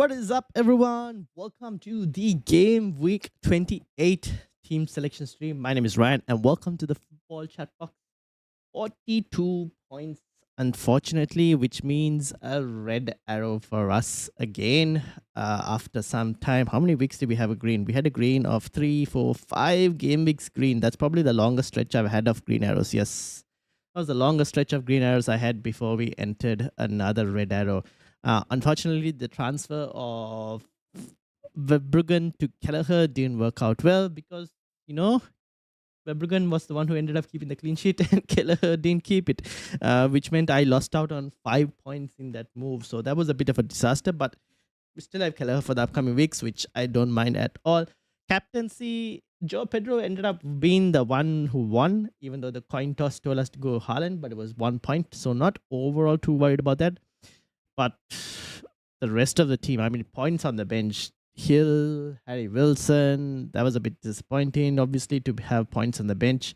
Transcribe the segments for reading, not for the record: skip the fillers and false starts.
What is up, everyone? Welcome to the Game Week 28 team selection stream. My name is Ryan, and welcome to the Football Chatbox. 42 points, unfortunately, which means a red arrow for us again after some time. How many weeks did we have a green? We had a green of 3, 4, 5 game weeks green. That's probably the longest stretch I've had of green arrows. Yes, that was the longest stretch of green arrows I had before we entered another red arrow. Unfortunately, the transfer of Verbruggen to Kelleher didn't work out well because, Verbruggen was the one who ended up keeping the clean sheet and Kelleher didn't keep it, which meant I lost out on 5 points in that move. So that was a bit of a disaster, but we still have Kelleher for the upcoming weeks, which I don't mind at all. Captaincy, Joe Pedro ended up being the one who won, even though the coin toss told us to go Haaland, but it was 1 point. So not overall too worried about that. But the rest of the team, I mean, points on the bench, Hill, Harry Wilson, that was a bit disappointing, obviously, to have points on the bench.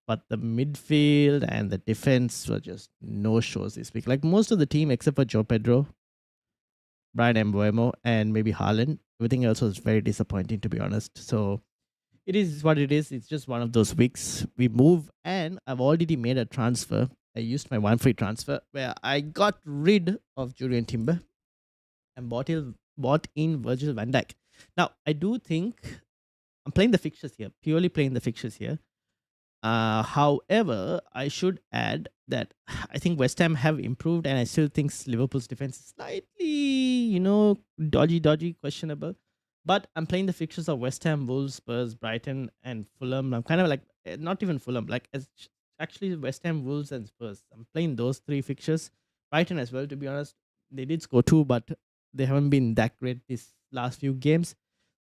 But the midfield and the defense were just no shows this week. Like most of the team, except for Joe Pedro, Brian Mbuemo, and maybe Haaland, everything else was very disappointing, to be honest. So it is what it is. It's just one of those weeks. We move, and I've already made a transfer. I used my one free transfer where I got rid of Julian Timber and bought in Virgil van Dijk. Now, I do think I'm playing the fixtures here, purely playing the fixtures here. However, I should add that I think West Ham have improved, and I still think Liverpool's defense is slightly, dodgy, questionable. But I'm playing the fixtures of West Ham, Wolves, Spurs, Brighton, and Fulham. I'm kind of like, not even Fulham, like actually West Ham, Wolves, and Spurs. I'm playing those 3 fixtures. Brighton as well, to be honest. They did score 2, but they haven't been that great these last few games.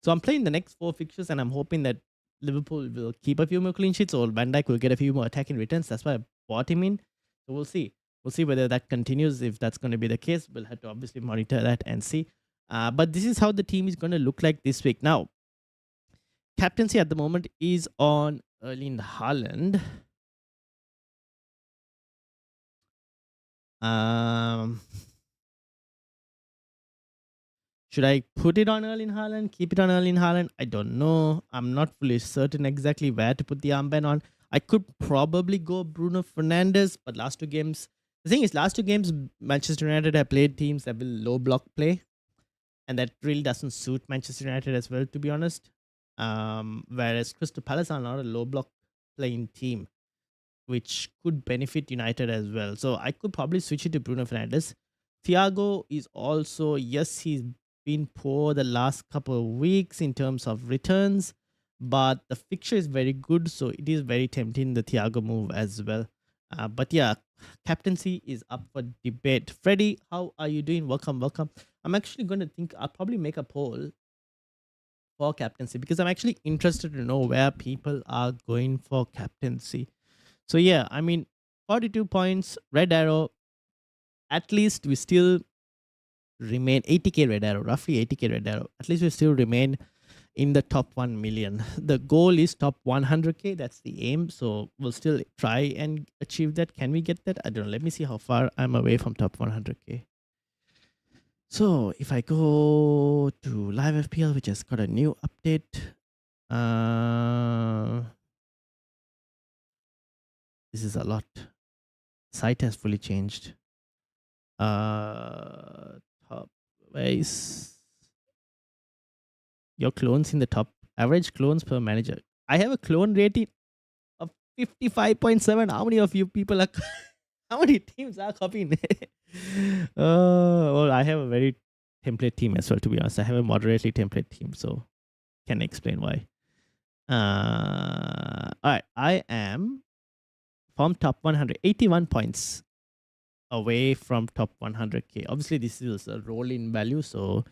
So I'm playing the next 4 fixtures, and I'm hoping that Liverpool will keep a few more clean sheets, or Van Dijk will get a few more attacking returns. That's why I bought him in. So we'll see. We'll see whether that continues. If that's going to be the case, we'll have to obviously monitor that and see. But this is how the team is going to look like this week. Now, captaincy at the moment is on Erling Haaland. Should I put it on Erling Haaland? Keep it on Erling Haaland? I don't know. I'm not fully certain exactly where to put the armband on. I could probably go Bruno Fernandes, but last 2 games, the thing is, last 2 games, Manchester United have played teams that will low block play, and that really doesn't suit Manchester United as well, to be honest. Whereas Crystal Palace are not a low block playing team, which could benefit United as well. So I could probably switch it to Bruno Fernandes. Thiago is also, yes, he's been poor the last couple of weeks in terms of returns, but the fixture is very good, so it is very tempting, the Thiago move as well. But yeah, captaincy is up for debate. Freddie, how are you doing? Welcome. I'm actually going to think I'll probably make a poll for captaincy because I'm actually interested to know where people are going for captaincy. So yeah, I mean, 42 points, red arrow. At least we still remain 80k red arrow, roughly 80k red arrow. At least we still remain in the top 1 million. The goal is top 100k. That's the aim. So we'll still try and achieve that. Can we get that? I don't know. Let me see how far I'm away from top 100k. So if I go to live FPL, which has got a new update. This is a lot. Site has fully changed. Top ways. Your clones in the top. Average clones per manager. I have a clone rating of 55.7. How many of you people are... How many teams are copying? Well, I have a very template team as well, to be honest. I have a moderately template team, so can explain why. All right, I am from top 100, 81 points away from top 100k. Obviously, this is a roll-in value, so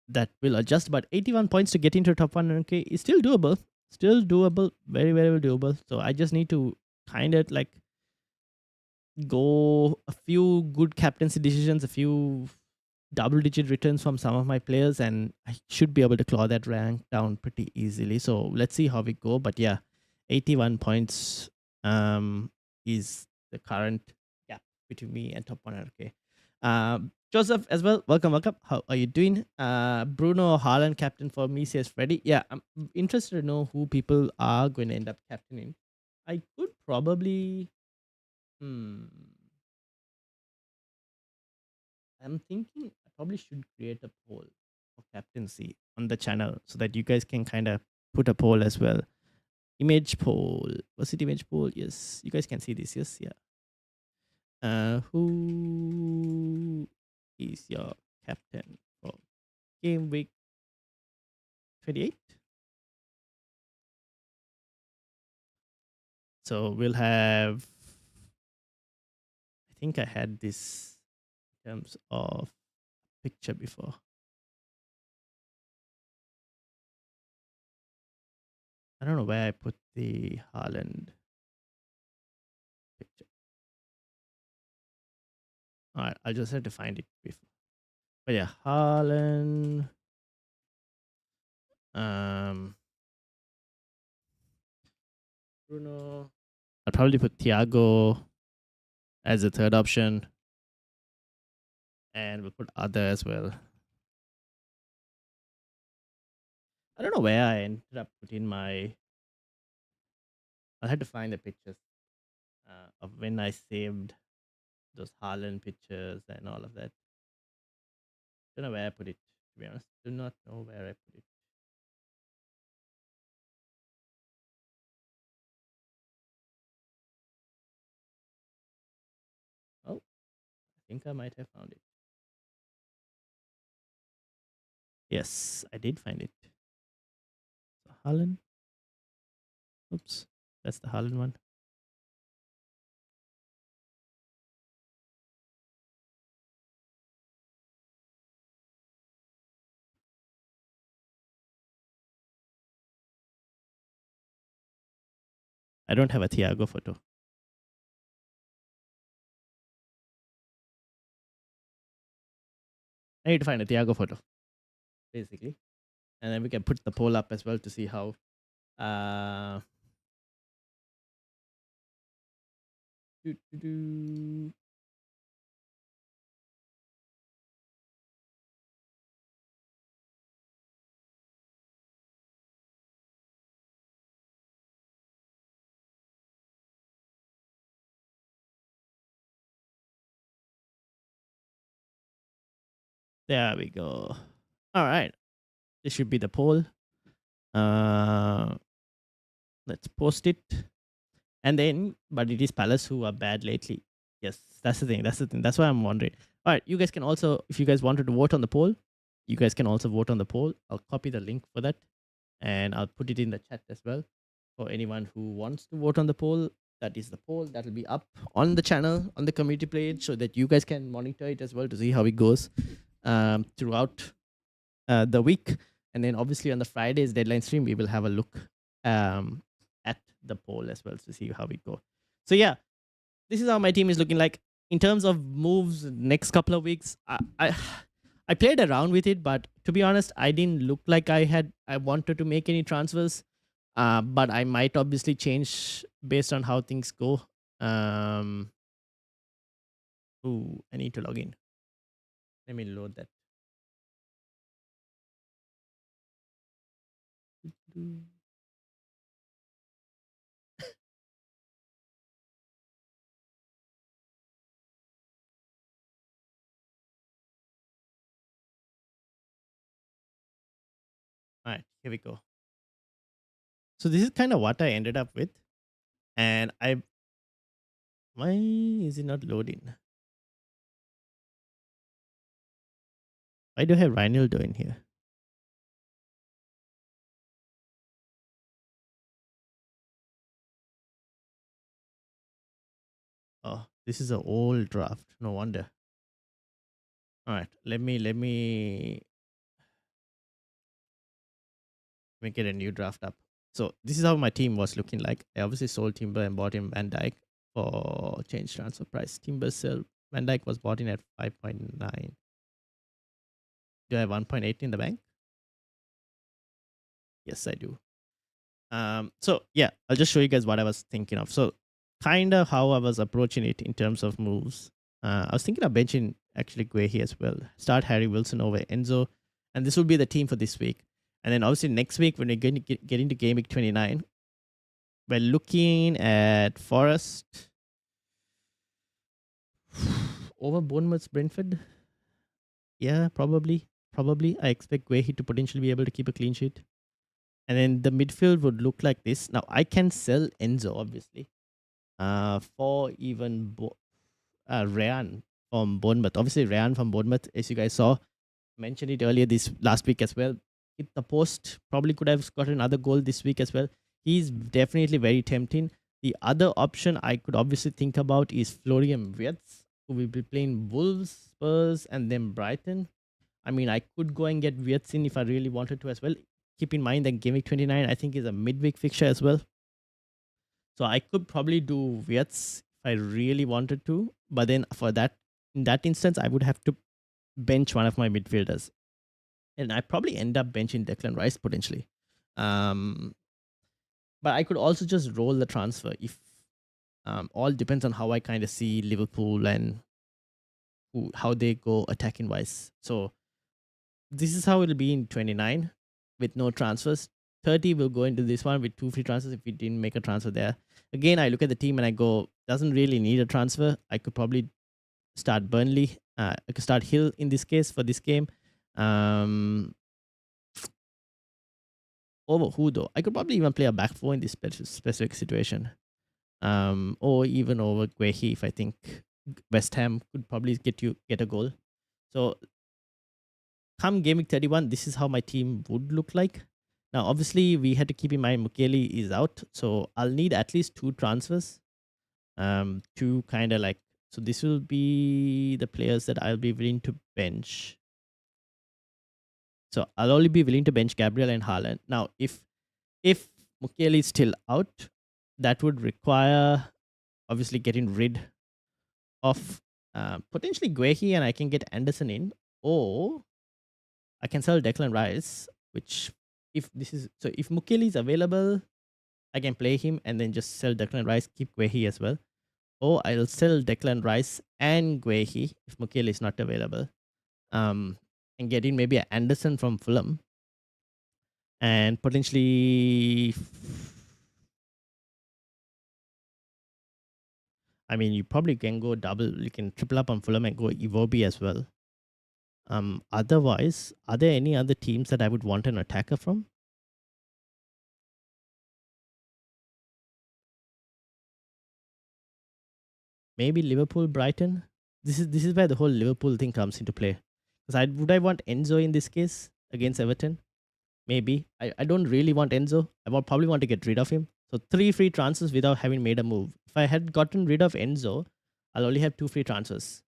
that will adjust. But 81 points to get into top 100k is still doable. Still doable, very, very doable. So I just need to kind of like go a few good captaincy decisions, a few double-digit returns from some of my players, and I should be able to claw that rank down pretty easily. So let's see how we go. But yeah, 81 points is the current gap between me and top 100k. Joseph as well. Welcome, welcome. How are you doing? Bruno Haaland, captain for me, says Freddy. Yeah, I'm interested to know who people are going to end up captaining. I could probably. Hmm. I'm thinking I probably should create a poll for captaincy on the channel so that you guys can kind of put a poll as well. Image poll. Was it image poll? Yes. You guys can see this. Yes. Yeah. Who is your captain for game week 28? So we'll have. I think I had this in terms of picture before. I don't know where I put the Haaland picture. All right, I'll just have to find it before. But yeah, Haaland. Bruno. I'll probably put Thiago as a third option, and we'll put other as well. I don't know where I ended up putting my. I had to find the pictures of when I saved those Haaland pictures and all of that. Don't know where I put it. To be honest, do not know where I put it. Oh, I think I might have found it. Yes, I did find it. So Haaland. Oops, that's the Haaland one. I don't have a Thiago photo. I need to find a Thiago photo, basically. And then we can put the poll up as well to see how. There we go. All right. This should be the poll. Let's post it. And then, but it is Palace who are bad lately. Yes, that's the thing. That's the thing. That's why I'm wondering. All right. You guys can also, if you guys wanted to vote on the poll, you guys can also vote on the poll. I'll copy the link for that and I'll put it in the chat as well for anyone who wants to vote on the poll. That is the poll that will be up on the channel, on the community page, so that you guys can monitor it as well to see how it goes throughout the week. And then obviously on the Friday's deadline stream, we will have a look at the poll as well to see how we go. So yeah, this is how my team is looking like in terms of moves. Next couple of weeks, I played around with it, but to be honest, I didn't look like I wanted to make any transfers. But I might obviously change based on how things go. Ooh, I need to log in. Let me load that. All right, here we go. So this is kind of what I ended up with, and why is it not loading? Why do I have Reinildo in here? Oh, this is an old draft. No wonder. All right, let me get a new draft up. So this is how my team was looking like. I obviously sold Timber and bought him Van Dyke for change transfer price. Timber sell Van Dyke was bought in at 5.9. Do I have 1.8 in the bank? Yes, I do. So yeah, I'll just show you guys what I was thinking of. So kind of how I was approaching it in terms of moves. I was thinking of benching actually Guehi as well. Start Harry Wilson over Enzo, and this will be the team for this week. And then obviously next week when we're going to get into Game Week 29, we're looking at Forest over Bournemouth's Brentford. Yeah, probably. Probably. I expect Guehi to potentially be able to keep a clean sheet. And then the midfield would look like this. Now I can sell Enzo, obviously. For even Ryan from Bournemouth. Obviously, Ryan from Bournemouth, as you guys saw, mentioned it earlier this last week as well. Hit the post, probably could have got another goal this week as well. He's definitely very tempting. The other option I could obviously think about is Florian Wirtz, who will be playing Wolves, Spurs, and then Brighton. I mean, I could go and get Wirtz in if I really wanted to as well. Keep in mind that Game Week 29, I think, is a midweek fixture as well. So I could probably do Wirtz if I really wanted to. But then for that, in that instance, I would have to bench one of my midfielders. And I probably end up benching Declan Rice potentially. Um, but I could also just roll the transfer if all depends on how I kind of see Liverpool and how they go attacking wise. So this is how it'll be in 29 with no transfers. 30 will go into this one with 2 free transfers if we didn't make a transfer there. Again, I look at the team and I go, doesn't really need a transfer. I could probably start Burnley. I could start Hill in this case for this game. Over who though? I could probably even play a back four in this specific situation. Or even over Guehi if I think West Ham could probably get a goal. So come Game Week 31, this is how my team would look like. Now, obviously, we had to keep in mind Mukeli is out, so I'll need at least 2 transfers. To kind of like, so this will be the players that I'll be willing to bench. So I'll only be willing to bench Gabriel and Haaland. Now, if Mukeli is still out, that would require obviously getting rid of potentially Guehi, and I can get Anderson in, or I can sell Declan Rice, which if Mukeli is available, I can play him and then just sell Declan Rice, keep Guehi as well. Or I'll sell Declan Rice and Guehi if Mukeli is not available. And get in maybe an Anderson from Fulham. And potentially, I mean, you probably can go double, you can triple up on Fulham and go Iwobi as well. Otherwise, are there any other teams that I would want an attacker from? Maybe Liverpool, Brighton. This is where the whole Liverpool thing comes into play. Because I want Enzo in this case against Everton. Maybe I don't really want Enzo. I would probably want to get rid of him. So 3 free transfers without having made a move. If I had gotten rid of Enzo, I'll only have 2 free transfers.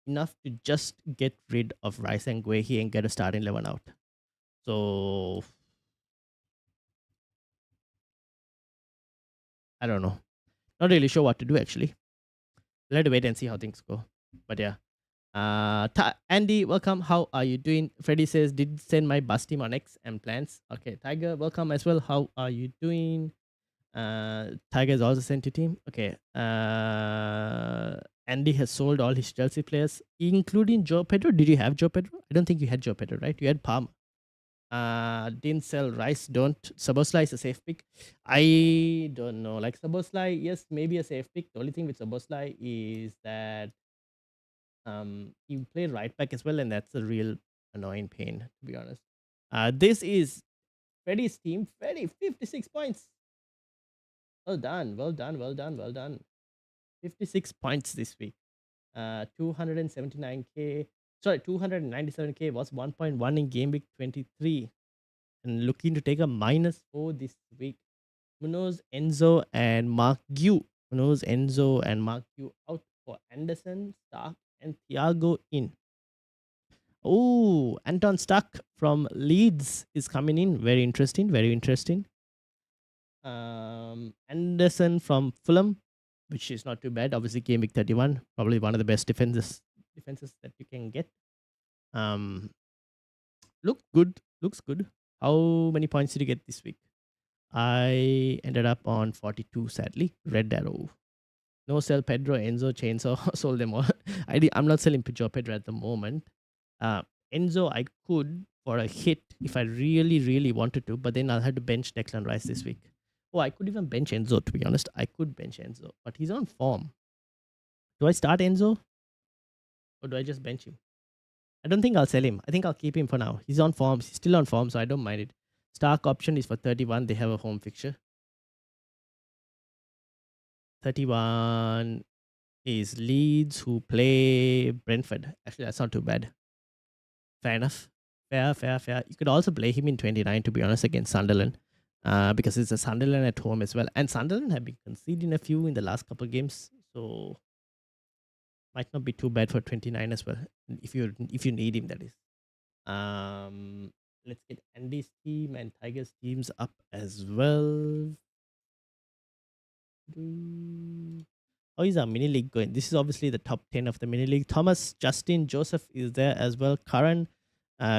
Enough to just get rid of Rice and Guehi and get a starting 11 out. So I don't know. Not really sure what to do actually. Let wait and see how things go. But yeah. Andy, welcome. How are you doing? Freddy says, did send my bus team on X and plans. Okay, Tiger, welcome as well. How are you doing? Tiger is also sent to team. Okay. Andy has sold all his Chelsea players, including Joe Pedro. Did you have Joe Pedro? I don't think you had Joe Pedro, right? You had Palm. Didn't sell Rice. Don't. Saboslai is a safe pick. I don't know. Like Saboslai, yes, maybe a safe pick. The only thing with Saboslai is that he played right back as well, and that's a real annoying pain, to be honest. This is Freddy's team. Freddy, 56 points. Well done, well done, well done, well done. 56 points this week. 279k. Sorry, 297k was 1.1 in game week 23. And looking to take a -4 this week. Munoz, Enzo, and Mark Gu. Munoz, Enzo, and Mark Gu out for Anderson, Stark, and Thiago in. Oh, Anton Stark from Leeds is coming in. Very interesting. Very interesting. Anderson from Fulham, which is not too bad. Obviously, game week 31, probably one of the best defenses that you can get. Looks good. How many points did you get this week? I ended up on 42, sadly. Red arrow. No sell Pedro, Enzo, Chainsaw, sold them all. I'm not selling Pedro at the moment. Uh, Enzo, I could for a hit if I really, really wanted to, but then I'll have to bench Declan Rice this week. Oh, I could even bench Enzo, to be honest. I could bench Enzo, but he's on form. Do I start Enzo or do I just bench him? I don't think I'll sell him. I think I'll keep him for now. He's on form. He's still on form, so I don't mind it. Stark option is for 31. They have a home fixture. 31 is Leeds, who play Brentford. Actually, that's not too bad. Fair enough. Fair. You could also play him in 29, to be honest, against Sunderland. Because it's a Sunderland at home as well. And Sunderland have been conceding a few in the last couple of games. So might not be too bad for 29 as well. If you need him, that is. Let's get Andy's team and Tiger's teams up as well. How is our mini league going? This is obviously the top 10 of the mini league. Thomas, Justin, Joseph is there as well. Karan,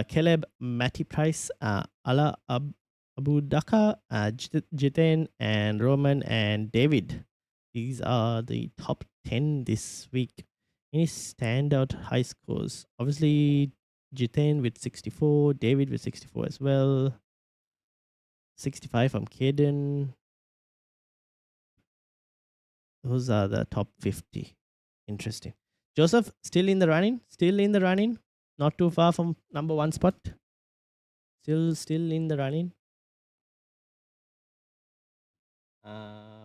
Caleb, Matty Price, Ala Abu Daka, Jiten, and Roman and David. These are the top 10 this week. Any standout high scores? Obviously, Jiten with 64, David with 64 as well. 65 from Caden. Those are the top 50. Interesting. Joseph, still in the running. Not too far from number 1 spot. Still in the running.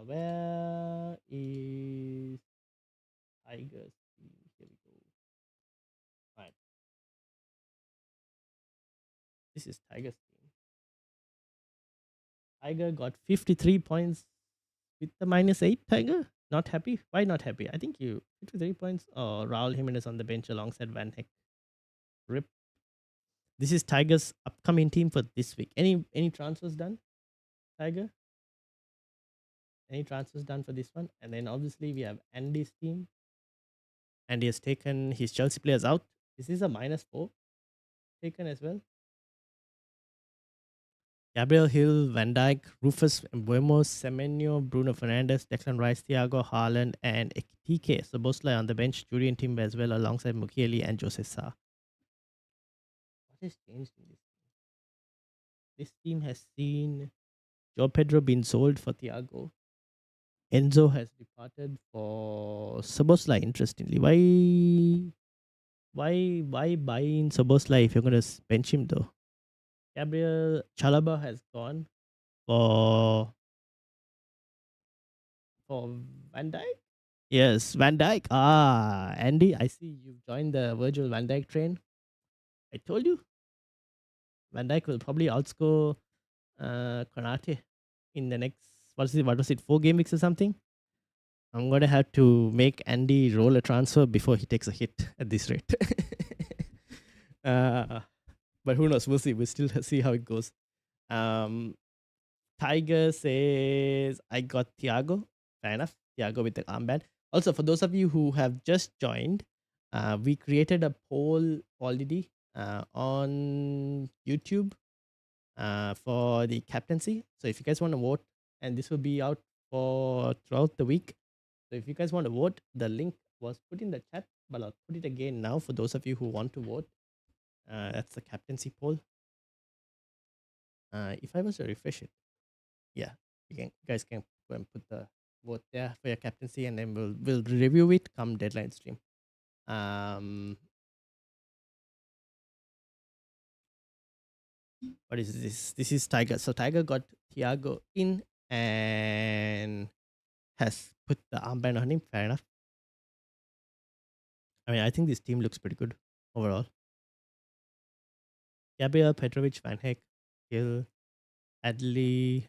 Where is Tigers? Here we go. Right. This is Tigers team. Tiger got 53 points with the -8. Tiger, not happy? Why not happy? I think you 53 points. Oh, Raul Jimenez on the bench alongside Van Heck. Rip. This is Tiger's upcoming team for this week. Any transfers done, Tiger? Any transfers done for this one? And then obviously we have Andy's team. Andy has taken his Chelsea players out. This is a -4 taken as well. Gabriel Hill, Van Dijk, Rufus Mbuemo, Semenyo, Bruno Fernandes, Declan Rice, Thiago, Haaland, and Ekitike. So Bosley on the bench, Julian Timber as well, alongside Mukiele and Jose Sa. What has changed in this team? This team has seen Joe Pedro being sold for Thiago. Enzo has departed for Soboslai, interestingly. Why buy in Soboslai if you're going to bench him though? Gabriel Chalaba has gone for Van Dijk? Yes, Van Dijk. Andy, I see you've joined the Virgil Van Dijk train. I told you. Van Dijk will probably outscore Konate in the next, what was it, 4 game weeks or something? I'm going to have to make Andy roll a transfer before he takes a hit at this rate. But who knows? We'll see. We'll still see how it goes. Tiger says, I got Thiago. Fair enough. Thiago with the armband. Also, for those of you who have just joined, we created a poll already on YouTube for the captaincy. So if you guys want to vote, and this will be out for throughout the week. So if you guys want to vote, the link was put in the chat, but I'll put it again now for those of you who want to vote. That's the captaincy poll. If I was to refresh it, yeah, you guys can go and put the vote there for your captaincy, and then we'll review it come deadline stream. What is this? This is Tiger. So Tiger got Thiago in and has put the armband on him. Fair enough. I mean, I think this team looks pretty good overall. Gabriel, Petrovic, Van Heck, Hill, Adley,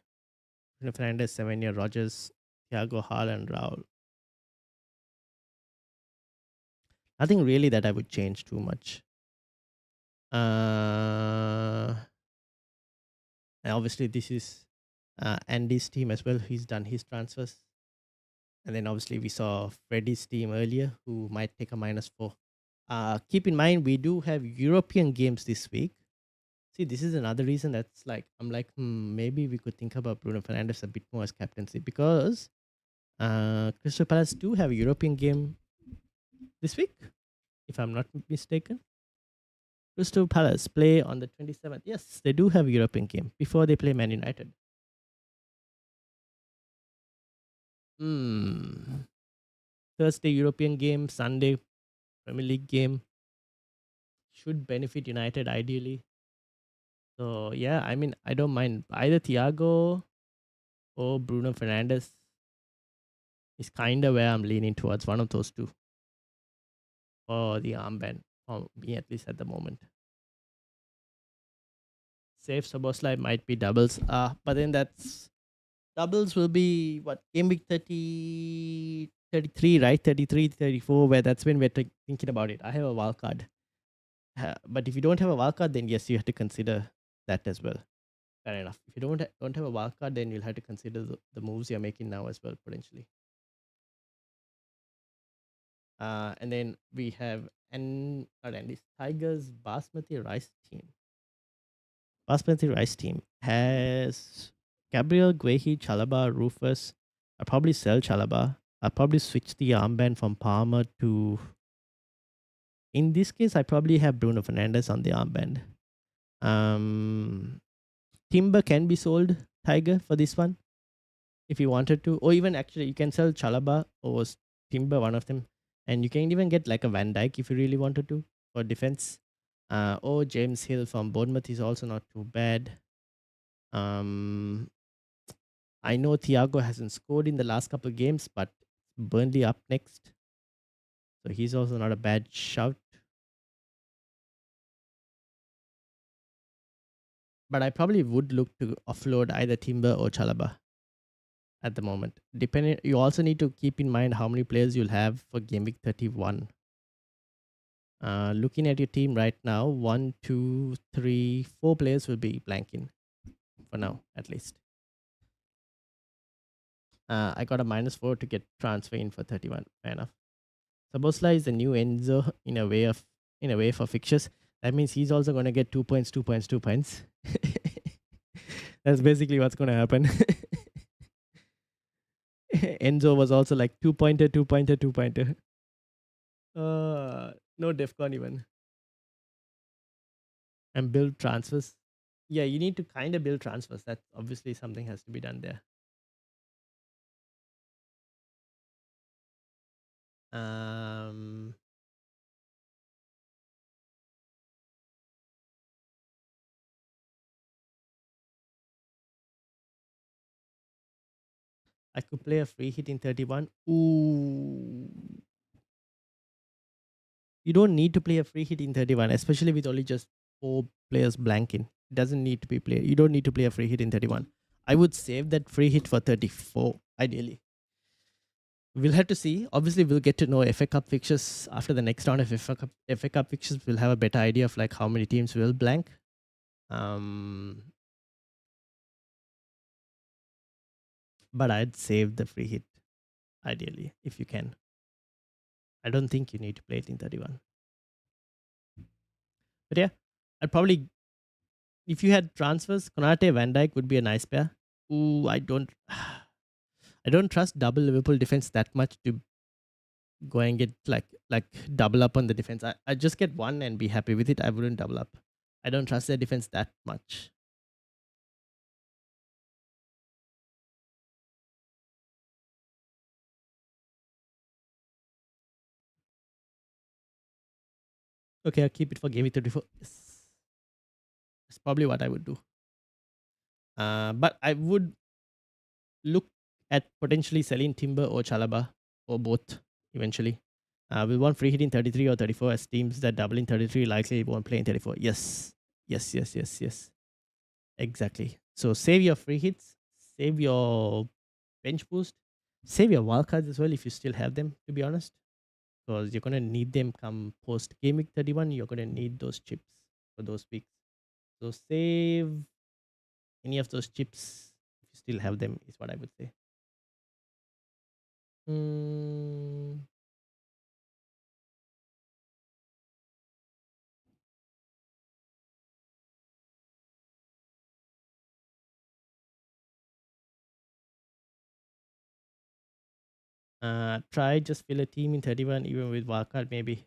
Bruno Fernandes, Semenyo, Rogers, Thiago, Haaland, Raul. Nothing really that I would change too much. And obviously this is Andy's team as well. He's done his transfers. And then obviously we saw Freddie's team earlier who might take a -4. Keep in mind, we do have European games this week. See, this is another reason that's like, I'm like, maybe we could think about Bruno Fernandes a bit more as captaincy because Crystal Palace do have a European game this week, if I'm not mistaken. Crystal Palace play on the 27th. Yes, they do have a European game before they play Man United. Hmm. Thursday European game, Sunday Premier League game should benefit United ideally. So yeah, I mean I don't mind either Thiago or Bruno Fernandes is kind of where I'm leaning towards one of those two for the armband for me at least at the moment. Safe Soboslai might be doubles. But then that's doubles will be what game week 30, 33, right? 33, 34, where that's when we're thinking about it. I have a wild card. But if you don't have a wild card, then yes, you have to consider that as well. Fair enough. If you don't have a wild card, then you'll have to consider the moves you're making now as well, potentially. And then we have this Tigers Basmati Rice team. Basmati Rice team has Gabriel, Guehi, Chalaba, Rufus. I'll probably sell Chalaba. I'll probably switch the armband from Palmer to. In this case, I probably have Bruno Fernandes on the armband. Timber can be sold, Tiger, for this one if you wanted to. Or even actually, you can sell Chalaba or Timber, one of them. And you can even get like a Van Dyke if you really wanted to for defense. Or James Hill from Bournemouth is also not too bad. I know Thiago hasn't scored in the last couple of games, but Burnley up next. So he's also not a bad shout. But I probably would look to offload either Timber or Chalaba at the moment. Depending, you also need to keep in mind how many players you'll have for game week 31. Looking at your team right now, 1, 2, 3, 4 players will be blanking for now, at least. I got a -4 to get transfer in for 31. Fair enough. Sabosla is the new Enzo in a way for fixtures. That means he's also gonna get 2 points, 2 points, 2 points. That's basically what's gonna happen. Enzo was also like 2 pointer, 2 pointer, 2 pointer. No Defcon even. And build transfers. Yeah, you need to kind of build transfers. That obviously something has to be done there. Um, I could play a free hit in 31. Ooh. You don't need to play a free hit in 31, especially with only just 4 players blanking. It doesn't need to be played. You don't need to play a free hit in 31. I would save that free hit for 34, ideally. We'll have to see. Obviously, we'll get to know FA Cup fixtures after the next round of FA Cup fixtures. We'll have a better idea of like how many teams will blank. But I'd save the free hit, ideally, if you can. I don't think you need to play it in 31. But yeah, I'd probably, if you had transfers, Konate Van Dyke would be a nice pair. Ooh, I don't trust double Liverpool defense that much to go and get like double up on the defense. I just get one and be happy with it. I wouldn't double up. I don't trust their defense that much. Okay, I'll keep it for game week 34. Yes. That's probably what I would do. But I would look at potentially selling Timber or Chalaba or both eventually. We'll want free hit in 33 or 34 as teams that double in 33 likely won't play in 34. Yes. Yes, yes, yes, yes. Exactly. So save your free hits, save your bench boost, save your wildcards as well if you still have them, to be honest. Because you're gonna need them come post game week 31. You're gonna need those chips for those weeks. So save any of those chips if you still have them, is what I would say. Mm, Try just fill a team in 31, even with wildcard maybe.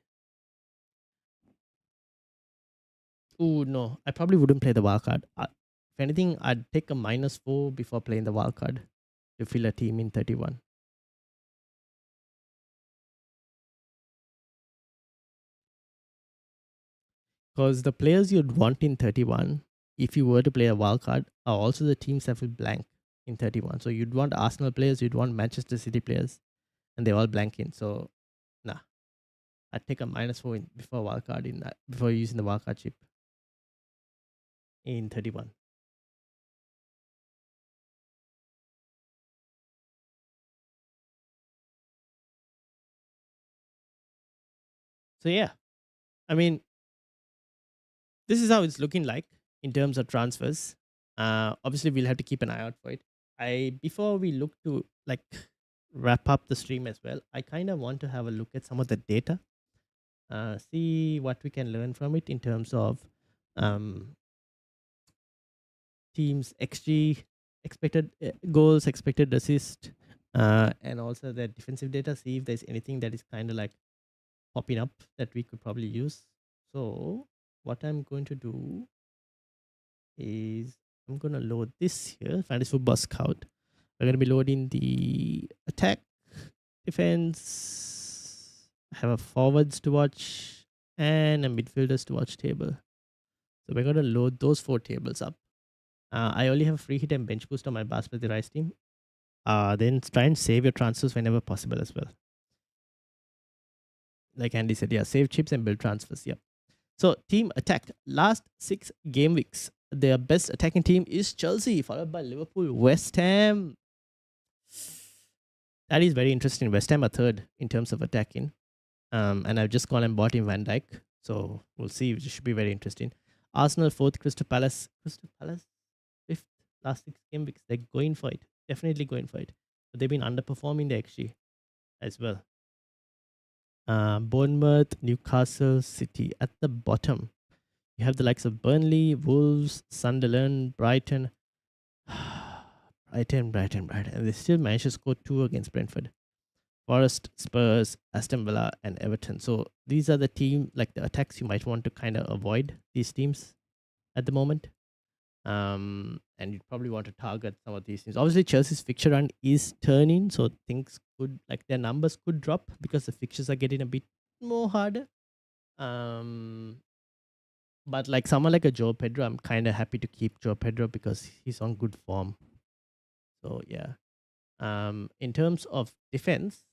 Oh no, I probably wouldn't play the wildcard. If anything, I'd take a -4 before playing the wildcard to fill a team in 31. Because the players you'd want in 31, if you were to play a wildcard, are also the teams that will blank in 31. So you'd want Arsenal players, you'd want Manchester City players, and they're all blank in. So nah, I'd take a -4 before wildcard in that, before using the wildcard chip in 31. So yeah, I mean, this is how it's looking like in terms of transfers. Obviously, we'll have to keep an eye out for it. Before we look to like wrap up the stream as well, I kind of want to have a look at some of the data, see what we can learn from it in terms of um, teams XG, expected goals, expected assist, and also the defensive data. See if there's anything that is kind of like popping up that we could probably use. So what I'm going to do is I'm gonna load this here, Fantasy Football Scout. We're gonna be loading the attack, defense. I have a forwards to watch and a midfielders to watch table. So we're gonna load those 4 tables up. I only have a free hit and bench boost on my Basmati rice team. Then try and save your transfers whenever possible as well. Like Andy said, yeah, save chips and build transfers. Yep. So team attack. Last 6 game weeks, their best attacking team is Chelsea, followed by Liverpool, West Ham. That is very interesting. West Ham are third in terms of attacking. And I've just gone and bought in Van Dijk. So we'll see. It should be very interesting. Arsenal fourth, Crystal Palace. Crystal Palace fifth. Last 6 game weeks. They're going for it. Definitely going for it. But they've been underperforming the XG as well. Bournemouth, Newcastle, City at the bottom. You have the likes of Burnley, Wolves, Sunderland, Brighton. Brighton. And they still managed to score 2 against Brentford. Forest, Spurs, Aston Villa, and Everton. So these are the team, like the attacks you might want to kind of avoid these teams at the moment. And you'd probably want to target some of these teams. Obviously, Chelsea's fixture run is turning, so things could, like their numbers could drop because the fixtures are getting a bit more harder. But like someone like a Joe Pedro, I'm kind of happy to keep Joe Pedro because he's on good form. So yeah. In terms of defense,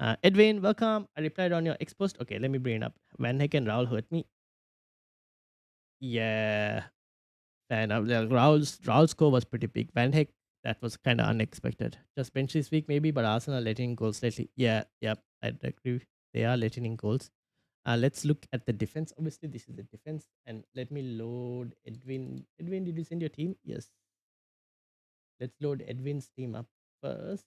Edwin, welcome. I replied on your X post. Okay, let me bring it up. Van Heck and Raul hurt me. Yeah. And Raul's score was pretty big. Van Heck, that was kind of unexpected. Just bench this week maybe, but Arsenal letting in goals lately. Yeah, yep, I'd agree. They are letting in goals. Let's look at the defense. Obviously, this is the defense. And let me load Edwin. Edwin, did you send your team? Yes. Let's load Edwin's team up first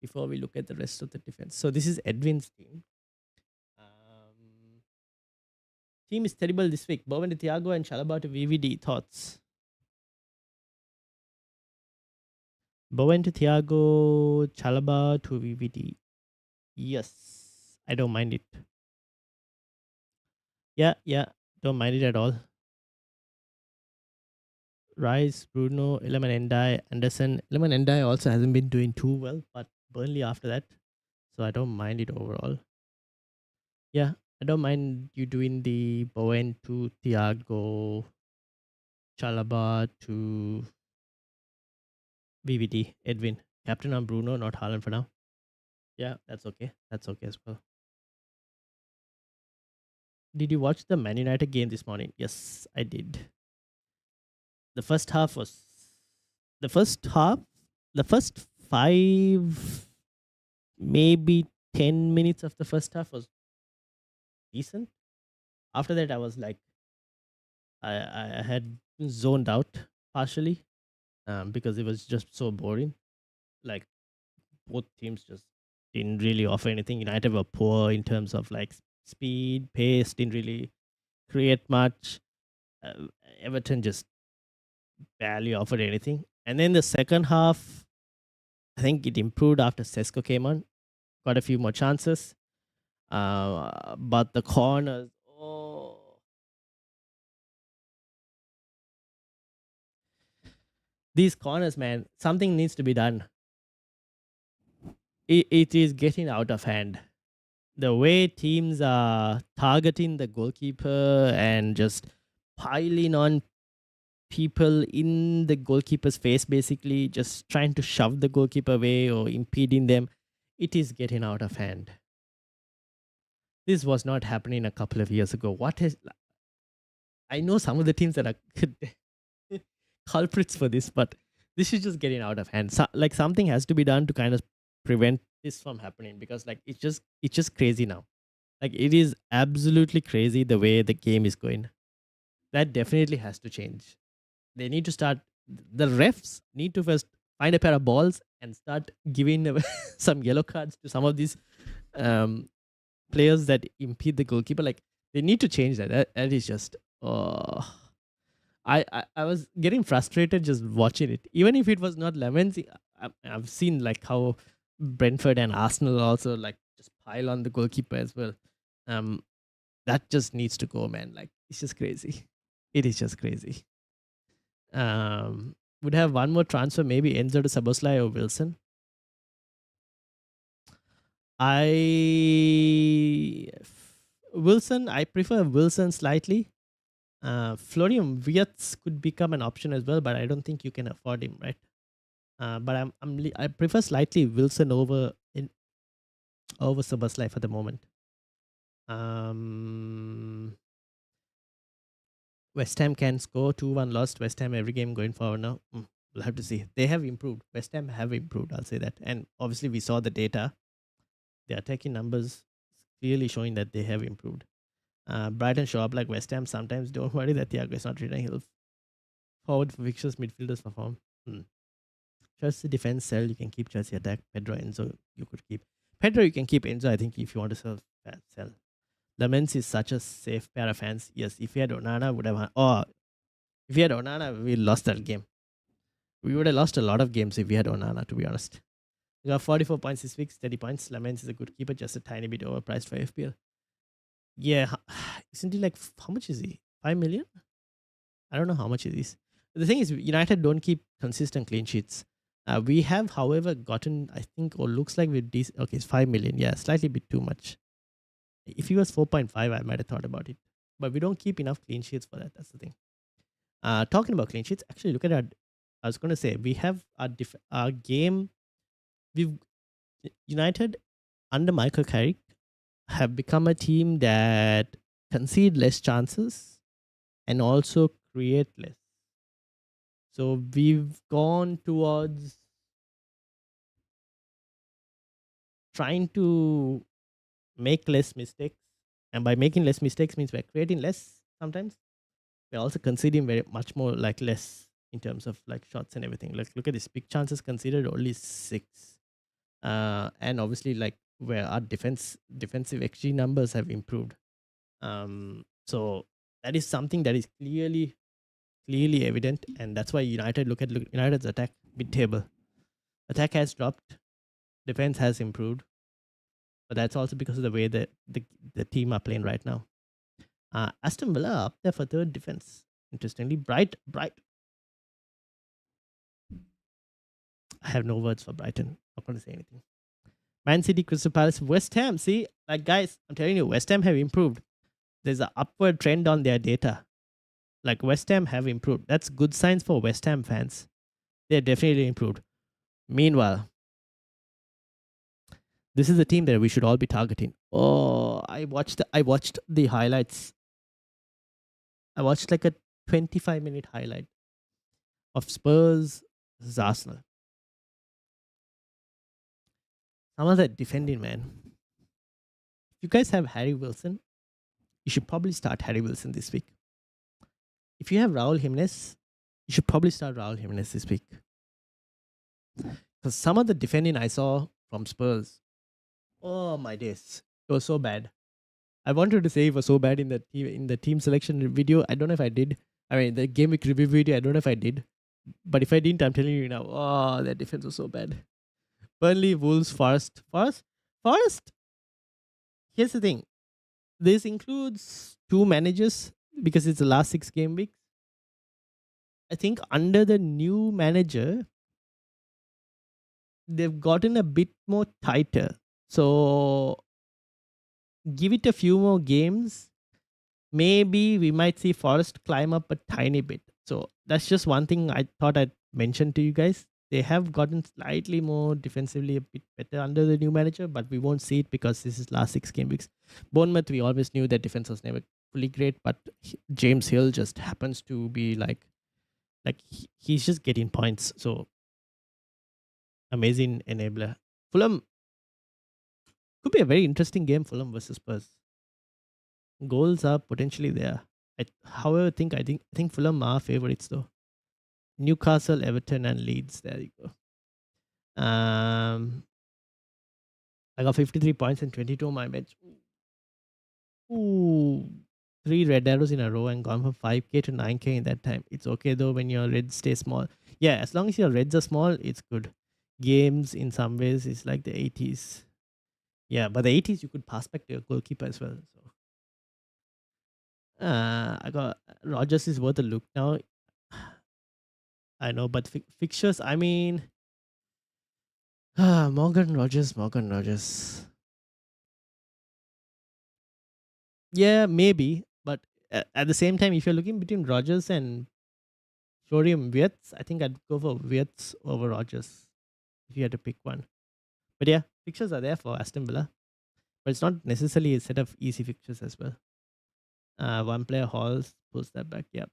before we look at the rest of the defense. So this is Edwin's team. Team is terrible this week. Bowen to Thiago and Chalaba to VVD. Thoughts? Bowen to Thiago, Chalaba to VVD. Yes, I don't mind it. Yeah, don't mind it at all. Rice, Bruno, Iliman Ndai, Anderson. Iliman Ndai also hasn't been doing too well, but Burnley after that. So I don't mind it overall. Yeah, I don't mind you doing the Bowen to Thiago, Chalaba to VVD, Edwin. Captain on Bruno, not Haaland for now. Yeah, that's okay. That's okay as well. Did you watch the Man United game this morning? Yes, I did. The first half was the first 5, maybe 10 minutes of the first half was decent. After that, I was like, I had zoned out partially because it was just so boring. Like both teams just didn't really offer anything. United were poor in terms of like speed, pace, didn't really create much. Everton just barely offered anything. And then the second half, I think it improved after Sesko came on. Got a few more chances. But the corners, these corners, man, something needs to be done. It is getting out of hand. The way teams are targeting the goalkeeper and just piling on people in the goalkeeper's face, basically just trying to shove the goalkeeper away or impeding them, it is getting out of hand. This was not happening a couple of years ago. What is? I know some of the teams that are culprits for this, but this is just getting out of hand. So, like something has to be done to kind of prevent this from happening, because like it's just crazy now. Like it is absolutely crazy the way the game is going. That definitely has to change. They need to start. The refs need to first find a pair of balls and start giving some yellow cards to some of these players that impede the goalkeeper. Like they need to change that. That is just. I was getting frustrated just watching it. Even if it was not Lemons, I've seen like how Brentford and Arsenal also like just pile on the goalkeeper as well. That just needs to go, man. Like it's just crazy. It is just crazy. Would have one more transfer, maybe Enzo to Szoboszlai or Wilson. Wilson, I prefer Wilson slightly. Florian Wirtz could become an option as well, but I don't think you can afford him, right? But I prefer slightly Wilson over Szoboszlai for the moment. West Ham can score 2-1 lost. West Ham every game going forward now. We'll have to see. They have improved. West Ham have improved. I'll say that. And obviously we saw the data. The attacking numbers clearly showing that they have improved. Brighton show up like West Ham sometimes. Don't worry that Thiago is not returning. He'll forward for fixtures, midfielders perform. Chelsea defense sell. You can keep Chelsea attack. Pedro, Enzo, you could keep. Pedro, you can keep. Enzo, I think if you want to sell. Lamens is such a safe pair of hands. Yes, if he had Onana, would have. If he had Onana, we lost that game. We would have lost a lot of games if we had Onana, to be honest. We got 44 points this week, steady points. Lamens is a good keeper, just a tiny bit overpriced for FPL. Yeah, isn't he like, how much is he? 5 million? I don't know how much it is. The thing is, United don't keep consistent clean sheets. We have, however, gotten, I think, or looks like we're decent. Okay, it's 5 million. Yeah, slightly bit too much. If he was 4.5, I might have thought about it. But we don't keep enough clean sheets for that. That's the thing. Talking about clean sheets, actually, look at our. I was going to say, we have our game. We've United under Michael Carrick have become a team that concede less chances and also create less. So we've gone towards trying to make less mistakes. And by making less mistakes means we're creating less sometimes. We're also conceding very much more, like less in terms of like shots and everything. Like look at this, big chances considered only 6. And obviously like where our defensive XG numbers have improved. So that is something that is clearly evident, and that's why look at United's attack mid-table. Attack has dropped, defense has improved, but that's also because of the way that the team are playing right now. Aston Villa up there for third defense. Interestingly, Bright. I have no words for Brighton. Not going to say anything. Man City, Crystal Palace, West Ham. See, like guys, I'm telling you, West Ham have improved. There's an upward trend on their data. Like West Ham have improved. That's good signs for West Ham fans. They're definitely improved. Meanwhile, this is the team that we should all be targeting. Oh, I watched the highlights. I watched like a 25-minute highlight of Spurs versus Arsenal. Some of that defending, man. If you guys have Harry Wilson, you should probably start Harry Wilson this week. If you have Raul Jimenez, you should probably start Raul Jimenez this week. Because some of the defending I saw from Spurs, oh my days, it was so bad. I wanted to say it was so bad in the team selection video. I don't know if I did. I mean, the game week review video, I don't know if I did. But if I didn't, I'm telling you now, oh, that defense was so bad. Burnley, Wolves, Forest. Here's the thing. This includes two managers because it's the last 6 game weeks. I think under the new manager, they've gotten a bit more tighter. So give it a few more games. Maybe we might see Forest climb up a tiny bit. So that's just one thing I thought I'd mention to you guys. They have gotten slightly more defensively a bit better under the new manager, but we won't see it because this is last 6 game weeks. Bournemouth, we always knew that defense was never fully great, but James Hill just happens to be he's just getting points. So amazing enabler. Fulham could be a very interesting game. Fulham versus Spurs. Goals are potentially there. However, I think Fulham are favorites though. Newcastle, Everton, and Leeds. There you go. I got 53 points and 22 on my bench. Ooh, 3 red arrows in a row and gone from 5k to 9k in that time. It's okay though when your reds stay small. Yeah, as long as your reds are small, it's good. Games in some ways is like the 80s. Yeah, but the 80s you could pass back to your goalkeeper as well. So I got Rogers is worth a look now. I know, but fixtures. I mean, Morgan Rogers. Yeah, maybe, but at the same time, if you're looking between Rogers and Florian Wirtz, I think I'd go for Wirtz over Rogers if you had to pick one. But yeah, fixtures are there for Aston Villa, but it's not necessarily a set of easy fixtures as well. One player Halls pulls that back. Yeah,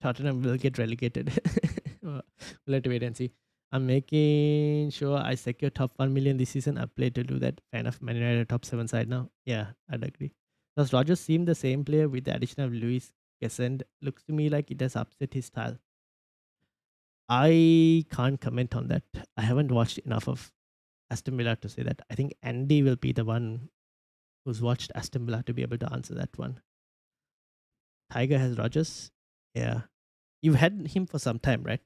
Tottenham will get relegated. We'll have to wait and see. I'm making sure I secure top 1 million this season. I play to do that. Fan of Man United top 7 side now. Yeah, I'd agree. Does Rogers seem the same player with the addition of Luis Gesend? Looks to me like it has upset his style. I can't comment on that. I haven't watched enough of Aston Villa to say that. I think Andy will be the one who's watched Aston Villa to be able to answer that one. Tiger has Rogers. Yeah. You've had him for some time, right?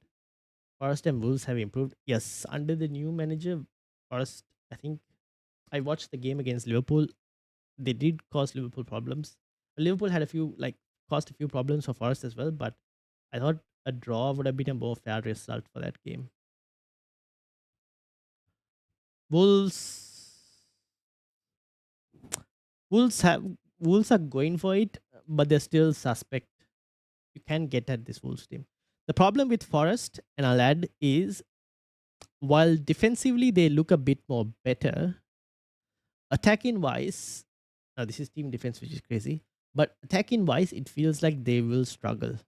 Forest and Wolves have improved. Yes, under the new manager, Forest, I think I watched the game against Liverpool. They did cause Liverpool problems. Liverpool had caused a few problems for Forest as well, but I thought a draw would have been a more fair result for that game. Wolves Wolves have Wolves are going for it, but they're still suspect. You can get at this Wolves team. The problem with Forest, and I'll add, is while defensively they look a bit more better, attacking wise, now this is team defense, which is crazy, but attacking wise, it feels like they will struggle,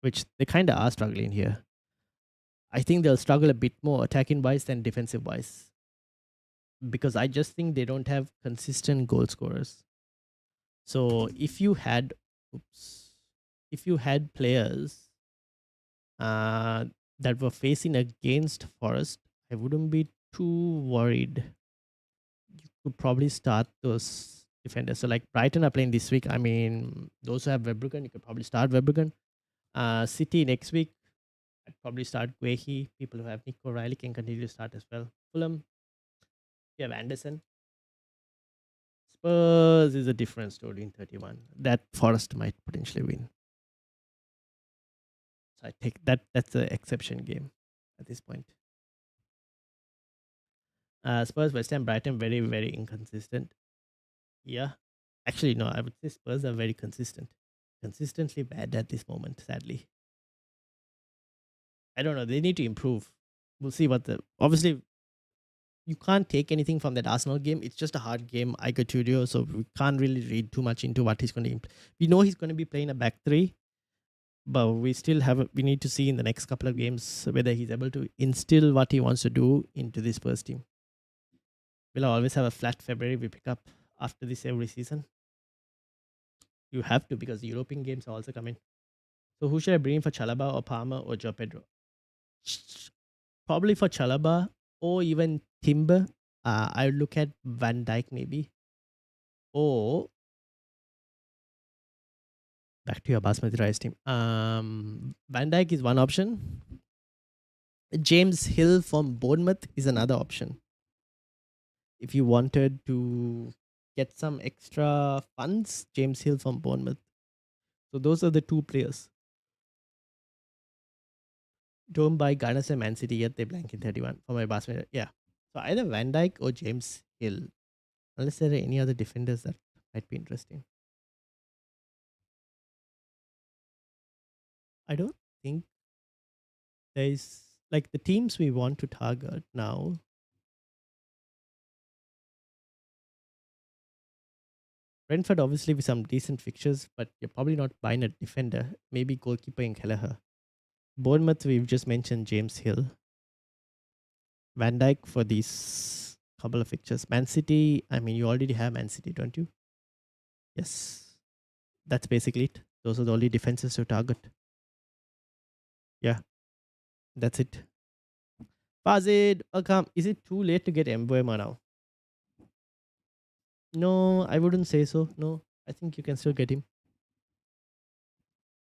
which they kind of are struggling here. I think they'll struggle a bit more attacking wise than defensive wise because I just think they don't have consistent goal scorers. So if you had players that were facing against Forest, I wouldn't be too worried. You could probably start those defenders. So like Brighton are playing this week. I mean, those who have Verbruggen, you could probably start Verbruggen. City next week, I'd probably start Guehi. People who have Nick O'Reilly can continue to start as well. Fulham, you have Anderson. Spurs is a different story in 31. That Forest might potentially win. So I take that. That's the exception game at this point. Spurs, West Ham, Brighton, very, very inconsistent. Yeah. Actually, no, I would say Spurs are very consistent. Consistently bad at this moment, sadly. I don't know. They need to improve. We'll see obviously you can't take anything from that Arsenal game. It's just a hard game, Iker Tudor, so we can't really read too much into what he's going to. We know he's going to be playing a back three, but we still we need to see in the next couple of games whether he's able to instill what he wants to do into this first team. Will I always have a flat February we pick up after this every season? You have to because the European games are also coming. So who should I bring for Chalaba or Palmer or Joe Pedro? Probably for Chalaba or even Timber. I would look at Van Dijk maybe. Or back to your Basmati rice team. Van Dijk is one option. James Hill from Bournemouth is another option. If you wanted to get some extra funds, James Hill from Bournemouth. So those are the two players. Don't buy Garners and Man City yet. They blank in 31 for my basket. Yeah. So either Van Dijk or James Hill. Unless there are any other defenders that might be interesting. I don't think there's like the teams we want to target now. Brentford obviously with some decent fixtures, but you're probably not buying a defender. Maybe goalkeeper in Kelleher. Bournemouth, we've just mentioned James Hill. Van Dijk for these couple of fixtures. Man City, I mean, you already have Man City, don't you? Yes. That's basically it. Those are the only defenses to target. Yeah, that's it. Fazid, welcome. Is it too late to get Mbuema now? No, I wouldn't say so. No, I think you can still get him.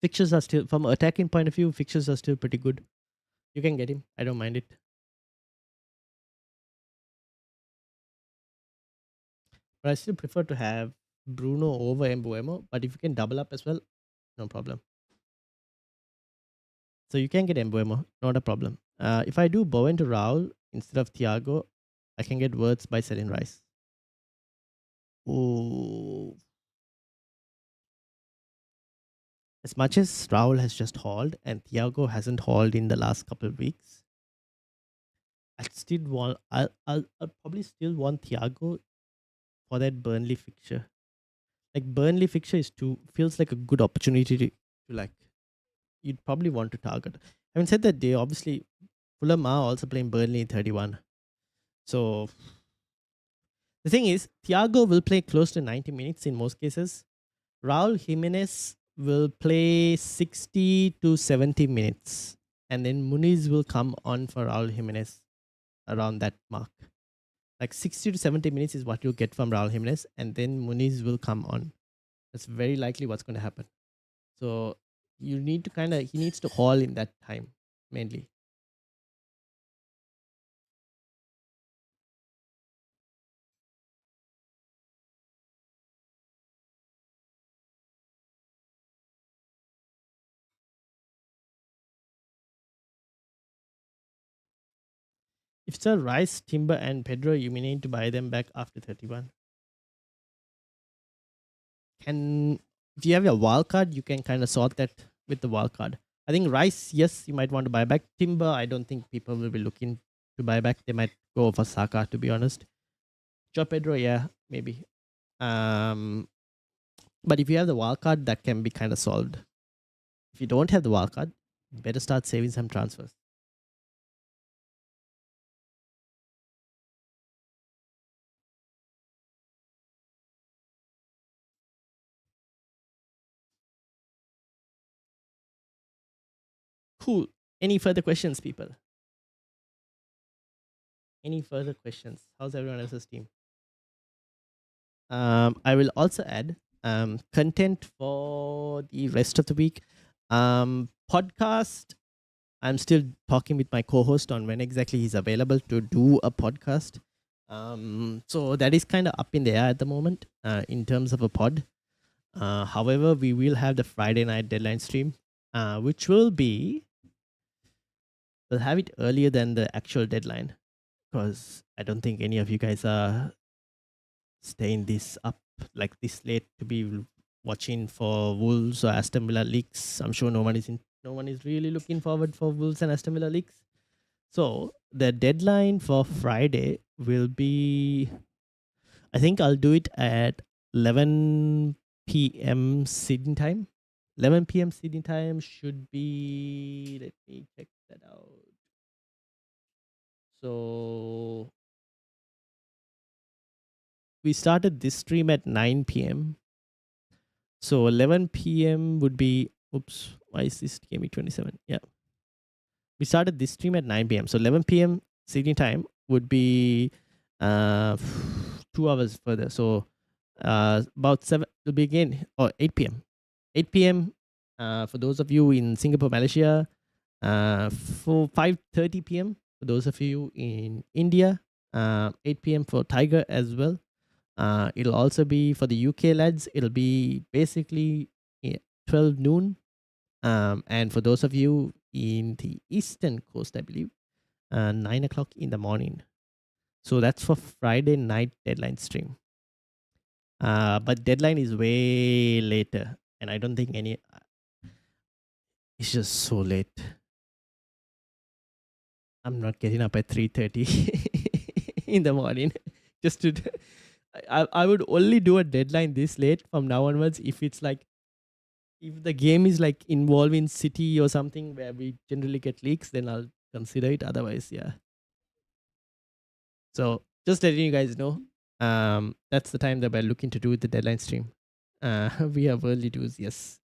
Fixtures are still, from an attacking point of view, fixtures are still pretty good. You can get him. I don't mind it. But I still prefer to have Bruno over Mbuemo. But if you can double up as well, no problem. So you can get Mbuemo, not a problem. If I do Bowen to Raul instead of Thiago, I can get Words by selling Rice. Oh, as much as Raul has just hauled and Thiago hasn't hauled in the last couple of weeks, I'll probably still want Thiago for that Burnley fixture. Like Burnley fixture feels like a good opportunity to like you'd probably want to target. Having said that, they obviously Fulham are also playing Burnley in 31. So the thing is, Thiago will play close to 90 minutes in most cases. Raul Jimenez will play 60 to 70 minutes. And then Muniz will come on for Raul Jimenez around that mark. Like 60 to 70 minutes is what you'll get from Raul Jimenez. And then Muniz will come on. That's very likely what's going to happen. So you need to he needs to haul in that time mainly. If it's a Rice, Timber, and Pedro, you may need to buy them back after 31. And if you have your wild card, you can kind of sort that with the wild card. I think Rice, yes, you might want to buy back. Timber, I don't think people will be looking to buy back. They might go for Saka, to be honest. Joe Pedro, yeah, maybe. But if you have the wild card, that can be kind of solved. If you don't have the wild card, better start saving some transfers. Cool. Any further questions, people? Any further questions? How's everyone else's team? I will also add content for the rest of the week. Podcast. I'm still talking with my co-host on when exactly he's available to do a podcast. So that is kind of up in the air at the moment in terms of a pod. However, we will have the Friday night deadline stream, which will be, we'll have it earlier than the actual deadline because I don't think any of you guys are staying this up like this late to be watching for Wolves or Aston Villa leaks. I'm sure no one is really looking forward for Wolves and Aston Villa leaks. So the deadline for Friday will be, I think I'll do it at 11 p.m. Sydney time. 11 p.m. Sydney time should be, let me check that out. So we started this stream at 9 p.m. So 11 p.m. would be, oops, why is this Gaming 27? Yeah. We started this stream at 9 p.m. So 11 p.m. Sydney time would be 2 hours further. So about 7, it'll be again, or 8 p.m. 8 p.m. For those of you in Singapore, Malaysia, For 5:30 p.m. for those of you in India, 8 p.m. for Tiger as well. It'll also be for the UK lads. It'll be basically 12 noon. And for those of you in the Eastern Coast, I believe 9 o'clock in the morning. So that's for Friday night deadline stream. But deadline is way later, and I don't think any. It's just so late. I'm not getting up at 3:30 in the morning just to. I would only do a deadline this late from now onwards if it's like if the game is like involving City or something where we generally get leaks, then I'll consider it. Otherwise, yeah. So just letting you guys know, that's the time that we're looking to do the deadline stream. We have early dues, yes,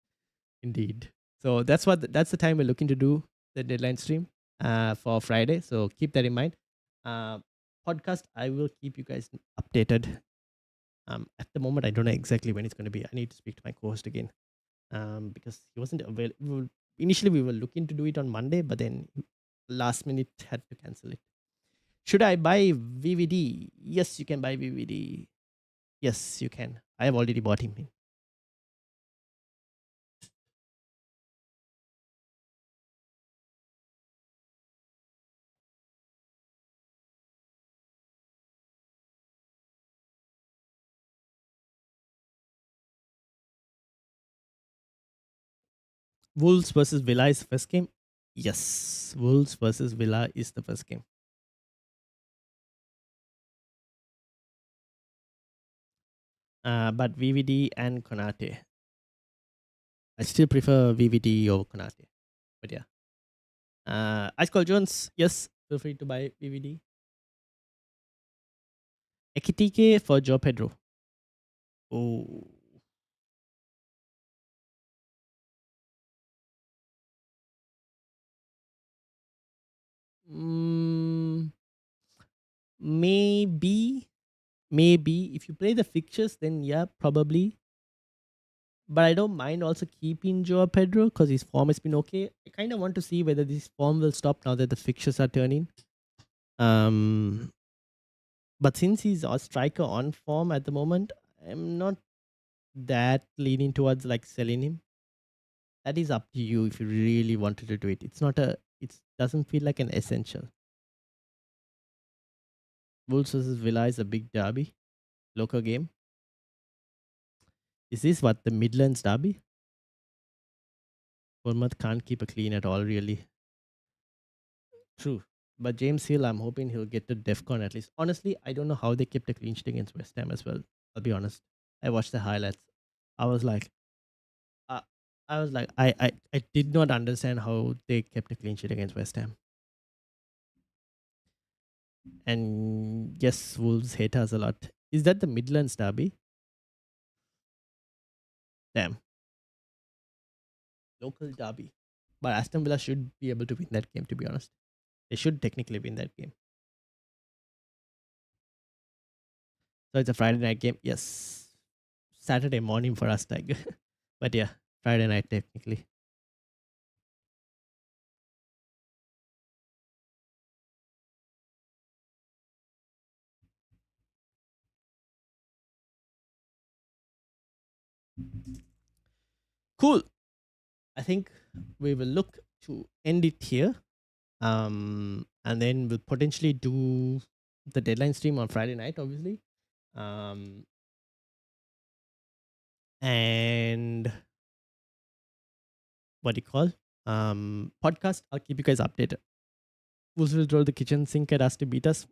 indeed. So that's the time we're looking to do the deadline stream for Friday. So keep that in mind. Podcast, I will keep you guys updated. At the moment, I don't know exactly when it's going to be. I need to speak to my co-host again because he wasn't available. Initially, we were looking to do it on Monday, but then last minute had to cancel it. Should I buy VVD? Yes, you can buy VVD. Yes, you can. I have already bought him in. Wolves versus Villa is the first game. Yes, Wolves versus Villa is the first game. But VVD and Konate. I still prefer VVD over Konate. But yeah. Ice Cold Jones, yes, feel free to buy VVD. Ekitike for Joe Pedro. Oh. Mm, maybe. If you play the fixtures, then yeah, probably. But I don't mind also keeping Joao Pedro because his form has been okay. I kind of want to see whether this form will stop now that the fixtures are turning. But since he's a striker on form at the moment, I'm not that leaning towards like selling him. That is up to you if you really wanted to do it. It's not a. It doesn't feel like an essential. Wolves versus Villa is a big derby, local game. Is this what the Midlands derby? Bournemouth can't keep a clean at all, really. True. But James Hill, I'm hoping he'll get to DEFCON at least. Honestly, I don't know how they kept a clean sheet against West Ham as well. I'll be honest. I watched the highlights. I was like, uh, I did not understand how they kept a clean sheet against West Ham. And yes, Wolves hate us a lot. Is that the Midlands derby? Damn. Local derby. But Aston Villa should be able to win that game, to be honest. They should technically win that game. So it's a Friday night game. Yes. Saturday morning for us, Tiger. But yeah, Friday night technically. Cool. I think we will look to end it here. And then we'll potentially do the deadline stream on Friday night, obviously. And what do you call? Podcast. I'll keep you guys updated. Wolves will throw the kitchen sink at us to beat us.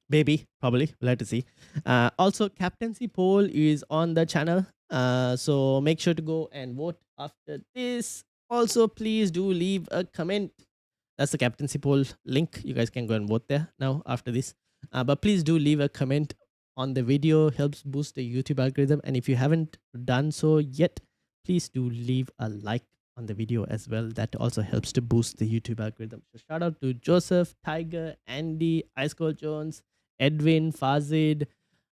Maybe, probably. We'll have to see. Also, captaincy poll is on the channel. So make sure to go and vote after this. Also, please do leave a comment. That's the captaincy poll link. You guys can go and vote there now after this. But please do leave a comment on the video. Helps boost the YouTube algorithm. And if you haven't done so yet, please do leave a like on the video as well. That also helps to boost the YouTube algorithm. So shout out to Joseph, Tiger, Andy, Ice Cold Jones, Edwin, Fazid.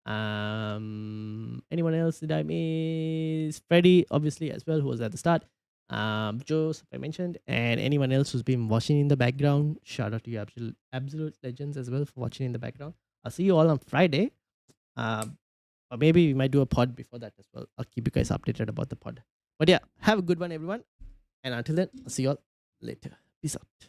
Anyone else did I miss? Freddie, obviously, as well, who was at the start. Joseph, I mentioned, and anyone else who's been watching in the background. Shout out to you, absolute legends as well for watching in the background. I'll see you all on Friday. Or maybe we might do a pod before that as well. I'll keep you guys updated about the pod. But yeah, have a good one, everyone. And until then, I'll see you all later. Peace out.